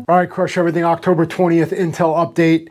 All right, Crush Everything, October 20th Intel update.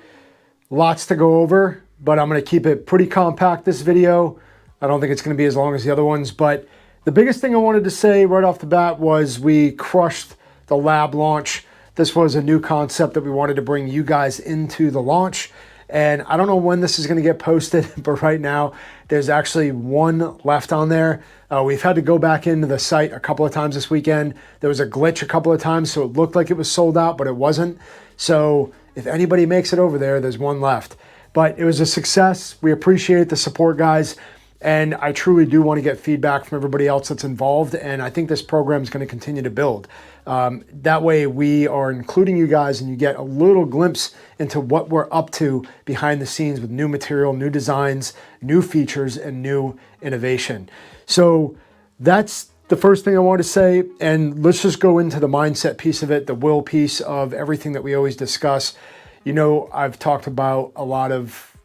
Lots to go over, but I'm going to keep it pretty compact this video. I don't think it's going to be as long as the other ones, but the biggest thing I wanted to say right off the bat was we crushed the lab launch. This was a new concept that we wanted to bring you guys into the launch. And I don't know when this is going to get posted, but right now there's actually one left on there. We've had to go back into the site a couple of times this weekend. There was a glitch a couple of times, so it looked like it was sold out, but it wasn't. So if anybody makes it over there, there's one left. But it was a success. We appreciate the support, guys. And I truly do want to get feedback from everybody else that's involved. And I think this program is going to continue to build. That way we are including you guys and you get a little glimpse into what we're up to behind the scenes with new material, new designs, new features, and new innovation. So that's the first thing I want to say. And let's just go into the mindset piece of it, the will piece of everything that we always discuss. You know, I've talked about a lot of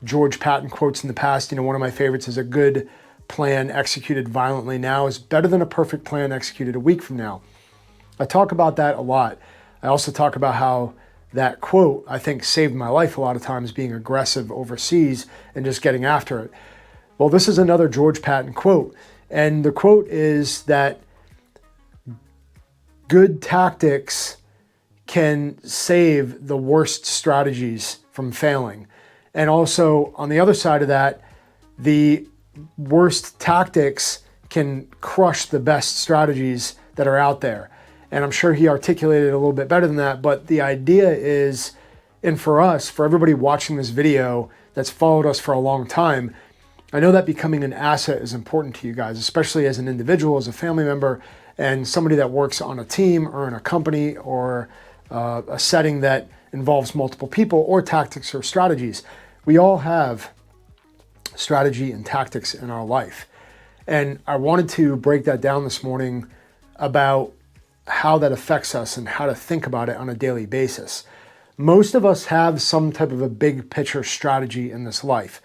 George Patton quotes in the past. You know, one of my favorites is a good plan executed violently now is better than a perfect plan executed a week from now. I talk about that a lot. I also talk about how that quote, I think, saved my life a lot of times, being aggressive overseas and just getting after it. Well, this is another George Patton quote. And the quote is that good tactics can save the worst strategies from failing. And also, on the other side of that, the worst tactics can crush the best strategies that are out there. And I'm sure he articulated it a little bit better than that, but the idea is, and for us, for everybody watching this video that's followed us for a long time, I know that becoming an asset is important to you guys, especially as an individual, as a family member, and somebody that works on a team or in a company or a setting that involves multiple people or tactics or strategies. We all have strategy and tactics in our life. And I wanted to break that down this morning about how that affects us and how to think about it on a daily basis. Most of us have some type of a big picture strategy in this life.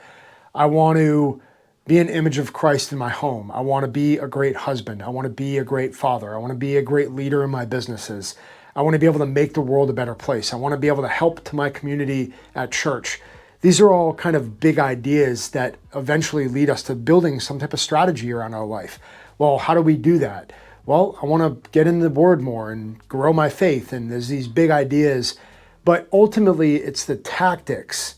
I want to be an image of Christ in my home. I want to be a great husband. I want to be a great father. I want to be a great leader in my businesses. I want to be able to make the world a better place. I want to be able to help to my community at church. These are all kind of big ideas that eventually lead us to building some type of strategy around our life. Well, how do we do that? Well, I want to get into the Word more and grow my faith. And there's these big ideas, but ultimately it's the tactics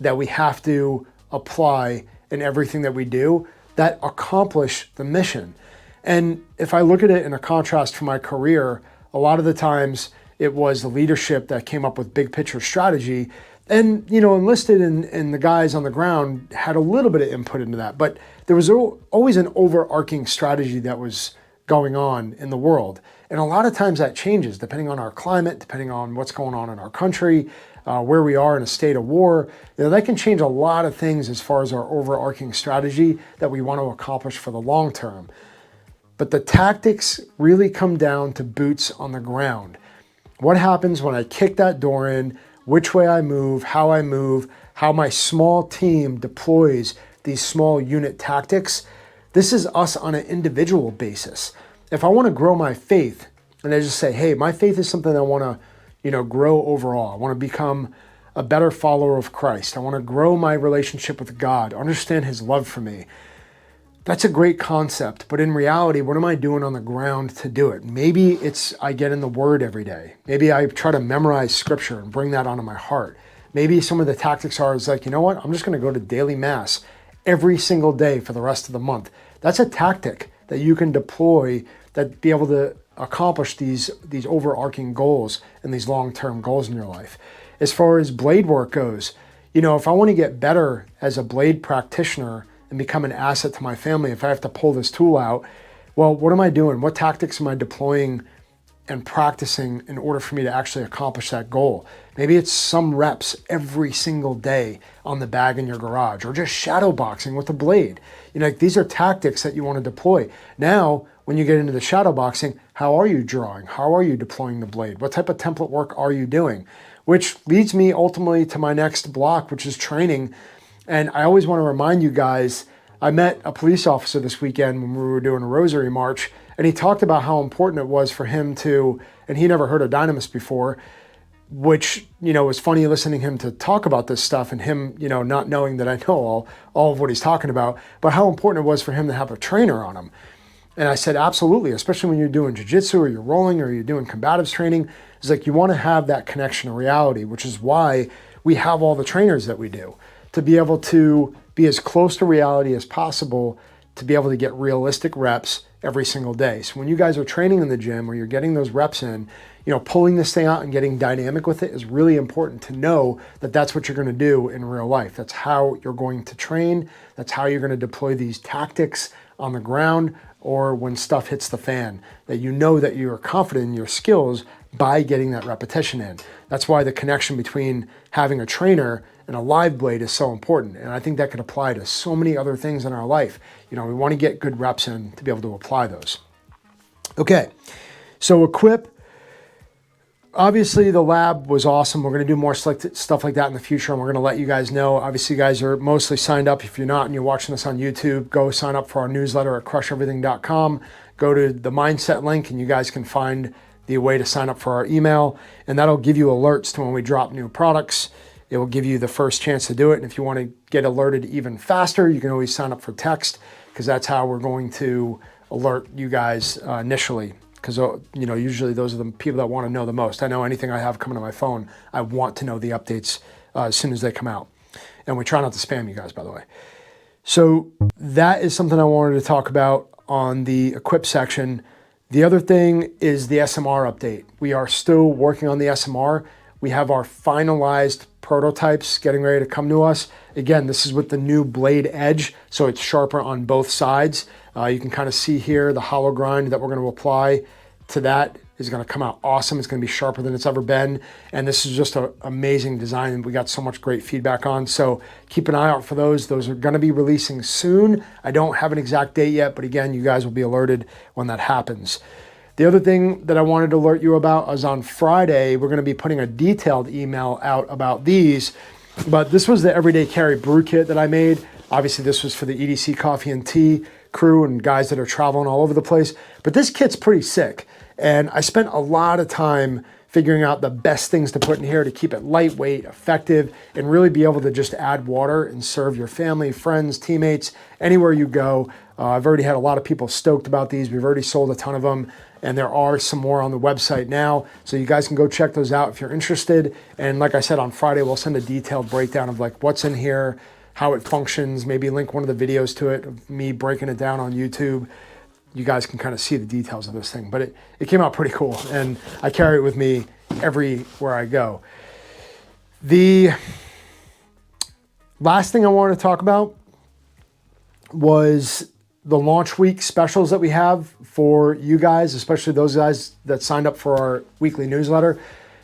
that we have to apply in everything that we do that accomplish the mission. And if I look at it in a contrast for my career, a lot of the times it was the leadership that came up with big picture strategy. And, you know, enlisted and the guys on the ground had a little bit of input into that. But there was always an overarching strategy that was going on in the world. And a lot of times that changes depending on our climate, depending on what's going on in our country, where we are in a state of war. You know, that can change a lot of things as far as our overarching strategy that we want to accomplish for the long term. But the tactics really come down to boots on the ground. What happens when I kick that door in, which way I move, how my small team deploys these small unit tactics. This is us on an individual basis. If I want to grow my faith, and I just say, hey, my faith is something I want to, grow overall. I want to become a better follower of Christ. I want to grow my relationship with God, understand His love for me. That's a great concept, but in reality, what am I doing on the ground to do it? Maybe it's I get in the Word every day. Maybe I try to memorize Scripture and bring that onto my heart. Maybe some of the tactics are like, you know what? I'm just going to go to daily Mass every single day for the rest of the month. That's a tactic that you can deploy that be able to accomplish these overarching goals and these long-term goals in your life. As far as blade work goes, if I want to get better as a blade practitioner and become an asset to my family, if I have to pull this tool out, well, what am I doing? What tactics am I deploying and practicing in order for me to actually accomplish that goal? Maybe it's some reps every single day on the bag in your garage, or just shadow boxing with a blade. These are tactics that you want to deploy. Now, when you get into the shadow boxing, how are you drawing? How are you deploying the blade? What type of template work are you doing? Which leads me ultimately to my next block, which is training. And I always want to remind you guys, I met a police officer this weekend when we were doing a rosary march, And he talked about how important it was for him to, and he never heard of Dynamis before, which, was funny listening to him to talk about this stuff and him, not knowing that I know all of what he's talking about, but how important it was for him to have a trainer on him. And I said, absolutely, especially when you're doing jiu-jitsu or you're rolling or you're doing combatives training. It's like you want to have that connection to reality, which is why we have all the trainers that we do, to be able to be as close to reality as possible, to be able to get realistic reps every single day. So when you guys are training in the gym or you're getting those reps in, pulling this thing out and getting dynamic with it is really important to know that that's what you're going to do in real life. That's how you're going to train. That's how you're going to deploy these tactics on the ground or when stuff hits the fan, that you know that you're confident in your skills by getting that repetition in. That's why the connection between having a trainer and a live blade is so important. And I think that could apply to so many other things in our life. We want to get good reps in to be able to apply those. Okay, so equip. Obviously, the lab was awesome. We're going to do more stuff like that in the future, and we're going to let you guys know. Obviously, you guys are mostly signed up. If you're not and you're watching this on YouTube, go sign up for our newsletter at crusheverything.com. Go to the mindset link, and you guys can find the way to sign up for our email, and that'll give you alerts to when we drop new products. It will give you the first chance to do it, and if you want to get alerted even faster, you can always sign up for text, because that's how we're going to alert you guys initially. Because usually those are the people that want to know the most. I know anything I have coming to my phone, I want to know the updates as soon as they come out. And we try not to spam you guys, by the way. So that is something I wanted to talk about on the equip section. The other thing is the SMR update. We are still working on the SMR. We have our finalized prototypes getting ready to come to us. Again, this is with the new blade edge, so it's sharper on both sides. You can kind of see here the hollow grind that we're going to apply to that is going to come out awesome. It's going to be sharper than it's ever been. And this is just an amazing design, and we got so much great feedback on. So keep an eye out for those. Those are going to be releasing soon. I don't have an exact date yet, but again, you guys will be alerted when that happens. The other thing that I wanted to alert you about is on Friday, we're going to be putting a detailed email out about these. But this was the Everyday Carry brew kit that I made. Obviously, this was for the EDC Coffee and Tea crew and guys that are traveling all over the place. But this kit's pretty sick. And I spent a lot of time figuring out the best things to put in here to keep it lightweight, effective, and really be able to just add water and serve your family, friends, teammates, anywhere you go. I've already had a lot of people stoked about these. We've already sold a ton of them, and there are some more on the website now. So you guys can go check those out if you're interested. And like I said, on Friday, we'll send a detailed breakdown of like what's in here, how it functions, maybe link one of the videos to it, of me breaking it down on YouTube. You guys can kind of see the details of this thing, but it came out pretty cool, and I carry it with me everywhere I go. The last thing I wanted to talk about was the launch week specials that we have for you guys, especially those guys that signed up for our weekly newsletter.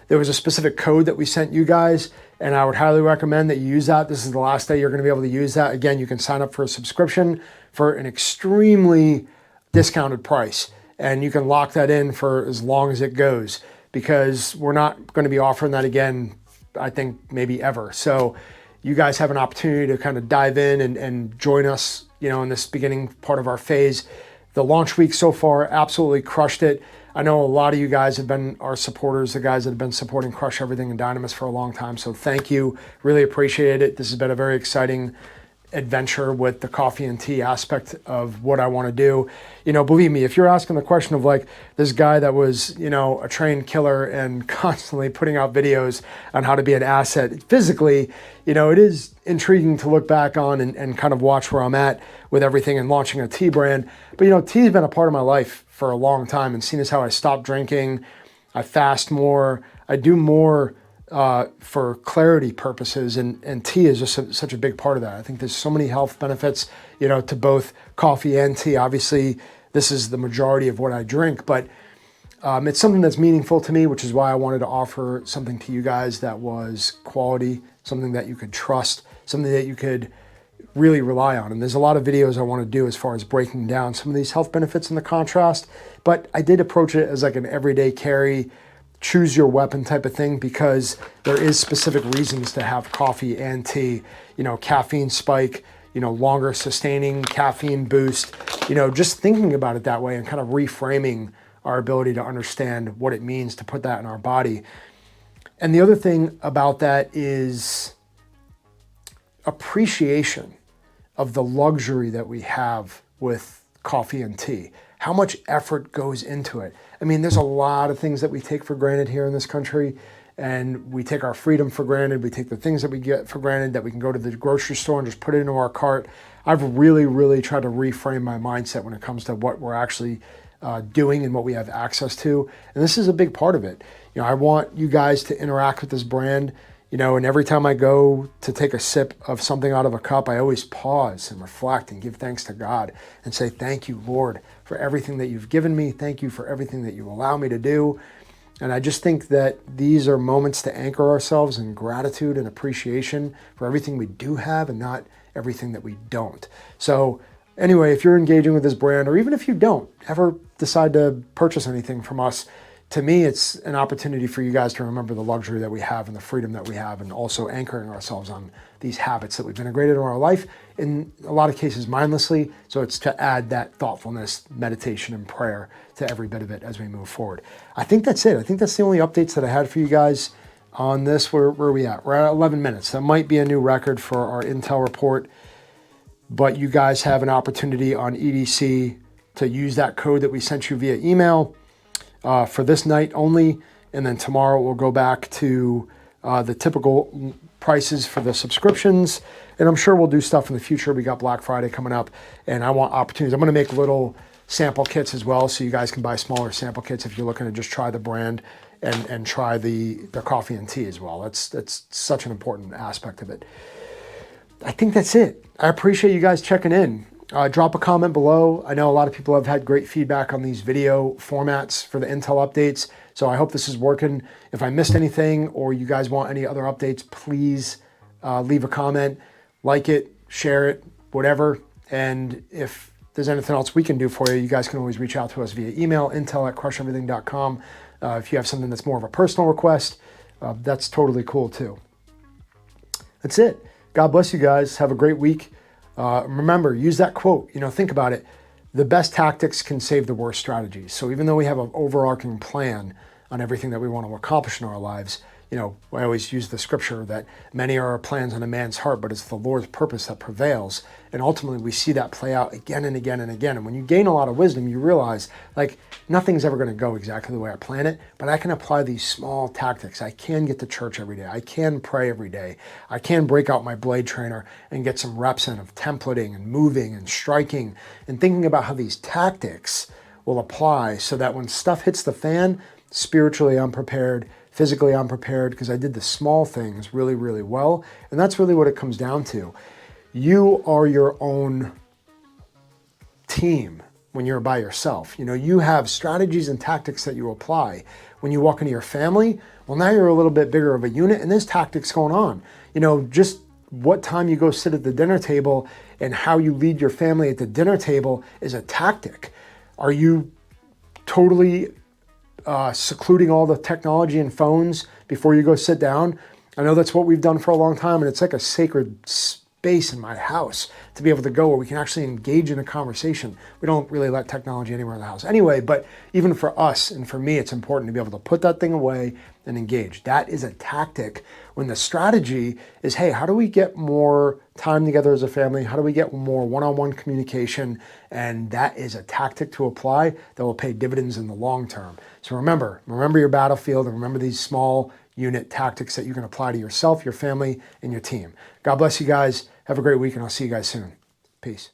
There was a specific code that we sent you guys, and I would highly recommend that you use that. This is the last day you're going to be able to use that. Again, you can sign up for a subscription for an extremely discounted price, and you can lock that in for as long as it goes, because we're not going to be offering that again, I think maybe ever. So you guys have an opportunity to kind of dive in and join us, in this beginning part of our phase. The launch week so far absolutely crushed it. I know a lot of you guys have been our supporters, the guys that have been supporting Crush Everything and Dynamis for a long time. So thank you. Really appreciate it. This has been a very exciting adventure with the coffee and tea aspect of what I want to do. Believe me, if you're asking the question of like this guy that was, a trained killer and constantly putting out videos on how to be an asset physically, it is intriguing to look back on and kind of watch where I'm at with everything and launching a tea brand. But tea's been a part of my life for a long time, and seeing as how I stopped drinking, I fast more, I do more for clarity purposes, and tea is just such a big part of that. I think there's so many health benefits, to both coffee and tea. Obviously, this is the majority of what I drink, but it's something that's meaningful to me, which is why I wanted to offer something to you guys that was quality, something that you could trust, something that you could really rely on. And there's a lot of videos I want to do as far as breaking down some of these health benefits and the contrast, but I did approach it as like an everyday carry, choose your weapon type of thing, because there is specific reasons to have coffee and tea. Caffeine spike, longer sustaining caffeine boost, just thinking about it that way and kind of reframing our ability to understand what it means to put that in our body. And the other thing about that is appreciation of the luxury that we have with coffee and tea. How much effort goes into it. I mean, there's a lot of things that we take for granted here in this country, and we take our freedom for granted. We take the things that we get for granted, that we can go to the grocery store and just put it into our cart. I've really, really tried to reframe my mindset when it comes to what we're actually doing and what we have access to. And this is a big part of it. I want you guys to interact with this brand, and every time I go to take a sip of something out of a cup, I always pause and reflect and give thanks to God and say, thank you, Lord, for everything that you've given me. Thank you for everything that you allow me to do. And I just think that these are moments to anchor ourselves in gratitude and appreciation for everything we do have and not everything that we don't. So anyway, if you're engaging with this brand, or even if you don't ever decide to purchase anything from us, to me, it's an opportunity for you guys to remember the luxury that we have and the freedom that we have, and also anchoring ourselves on these habits that we've integrated in our life, in a lot of cases mindlessly. So it's to add that thoughtfulness, meditation, and prayer to every bit of it as we move forward. I think that's it. I think that's the only updates that I had for you guys on this. Where are we at? We're at 11 minutes. That might be a new record for our Intel report, but you guys have an opportunity on EDC to use that code that we sent you via email for this night only, and then tomorrow we'll go back to the typical prices for the subscriptions, and I'm sure we'll do stuff in the future. We got Black Friday coming up, and I want opportunities. I'm going to make little sample kits as well, so you guys can buy smaller sample kits if you're looking to just try the brand and try the coffee and tea as well. That's such an important aspect of it. I think that's it. I appreciate you guys checking in. Drop a comment below. I know a lot of people have had great feedback on these video formats for the Intel updates, so I hope this is working. If I missed anything or you guys want any other updates, please leave a comment, like it, share it, whatever. And if there's anything else we can do for you, you guys can always reach out to us via email, intel@crusheverything.com. If you have something that's more of a personal request, that's totally cool too. That's it. God bless you guys. Have a great week. Remember, use that quote. Think about it. The best tactics can save the worst strategies. So even though we have an overarching plan on everything that we want to accomplish in our lives, I always use the scripture that many are our plans on a man's heart, but it's the Lord's purpose that prevails. And ultimately, we see that play out again and again and again. And when you gain a lot of wisdom, you realize, nothing's ever going to go exactly the way I plan it, but I can apply these small tactics. I can get to church every day. I can pray every day. I can break out my blade trainer and get some reps in of templating and moving and striking and thinking about how these tactics will apply so that when stuff hits the fan, spiritually I'm prepared, physically I'm prepared, because I did the small things really, really well. And that's really what it comes down to. You are your own team when you're by yourself. You have strategies and tactics that you apply. When you walk into your family, well, now you're a little bit bigger of a unit and there's tactics going on. Just what time you go sit at the dinner table and how you lead your family at the dinner table is a tactic. Are you totally secluding all the technology and phones before you go sit down? I know that's what we've done for a long time, and it's like a sacred space in my house to be able to go where we can actually engage in a conversation. We don't really let technology anywhere in the house anyway, but even for us and for me, it's important to be able to put that thing away and engage. That is a tactic, when the strategy is, hey, how do we get more time together as a family? How do we get more one-on-one communication? And that is a tactic to apply that will pay dividends in the long term. So remember your battlefield, and remember these small unit tactics that you can apply to yourself, your family, and your team. God bless you guys. Have a great week, and I'll see you guys soon. Peace.